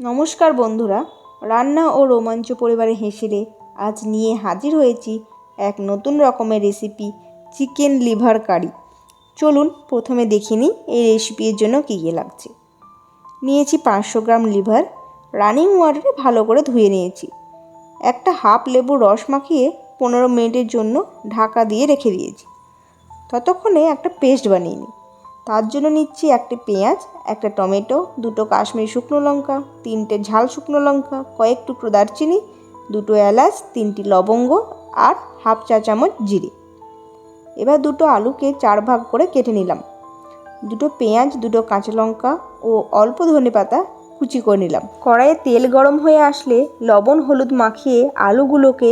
নমস্কার বন্ধুরা, রান্না ও রোমাঞ্চ পরিবারে হেসেলে আজ নিয়ে হাজির হয়েছি এক নতুন রকমের রেসিপি, চিকেন লিভার কারি। চলুন প্রথমে দেখে নিই এই রেসিপির জন্য কী কী লাগছে। নিয়েছি 500 গ্রাম লিভার, রানিং ওয়াটারে ভালো করে ধুয়ে নিয়েছি। একটা হাফ লেবুর রস মাখিয়ে 15 মিনিটের জন্য ঢাকা দিয়ে রেখে দিয়েছি। ততক্ষণে একটা পেস্ট বানিয়ে নিই। তার জন্য নিচ্ছি একটা পেঁয়াজ, একটা টমেটো, 2টো কাশ্মীরি শুকনো লঙ্কা, 3টে ঝাল শুকনো লঙ্কা, কয়েক টুকরো দারচিনি, 2টো এলাচ, 3টি লবঙ্গ আর হাফ চা চামচ জিরে। এবার 2টো আলুকে 4 ভাগ করে কেটে নিলাম। 2টো পেঁয়াজ, 2টো কাঁচা লঙ্কা ও অল্প ধনেপাতা কুচি করে নিলাম। কড়াইয়ে তেল গরম হয়ে আসলে লবণ হলুদ মাখিয়ে আলুগুলোকে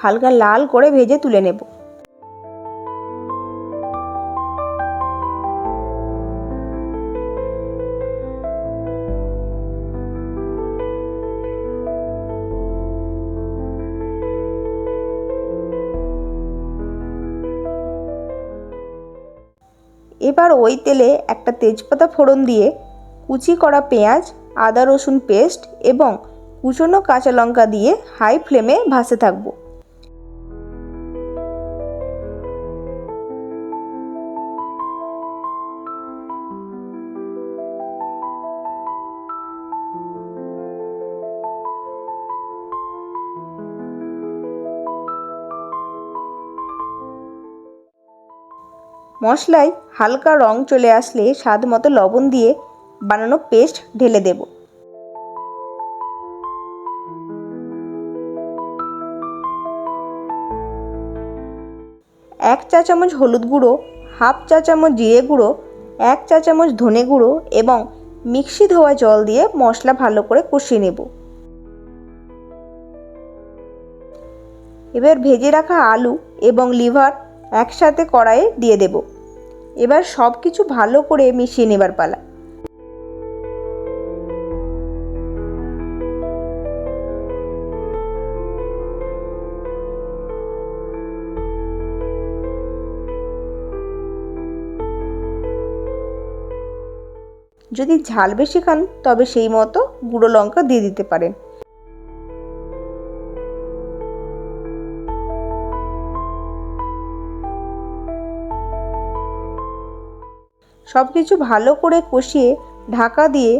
হালকা লাল করে ভেজে তুলে নেব। এবার ওই তেলে একটা তেজপাতা ফোড়ন দিয়ে কুচি করা পেঁয়াজ, আদা রসুন পেস্ট এবং কুচনো কাঁচা লঙ্কা দিয়ে হাই ফ্লেমে ভাজতে থাকব। মশলায় হালকা রং চলে আসলে স্বাদ মতো লবণ দিয়ে বানানো পেস্ট ঢেলে দেব। এক চা চামচ হলুদ গুঁড়ো, হাফ চা চামচ জিরে গুঁড়ো, 1 চা চামচ ধনে গুঁড়ো এবং মিক্সি ধোয়া জল দিয়ে মশলা ভালো করে কষিয়ে নেব। এবার ভেজে রাখা আলু এবং লিভার একসাথে কড়াইয়ে দিয়ে দেব। এবার সব কিছু ভালো করে মিশিয়ে নেবার পালা। যদি ঝাল বেশি খান তবে সেই মতো গুঁড়ো লঙ্কা দিয়ে দিতে পারেন। সব কিছু ভালো করে কষিয়ে ঢাকা দিয়ে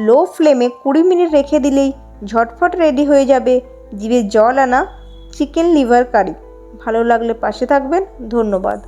লো ফ্লেমে 20 মিনিট রেখে দিলেই ঝটফট রেডি হয়ে যাবে জিভে জল আনা চিকেন লিভার কারি। ভালো লাগলে পাশে থাকবেন। ধন্যবাদ।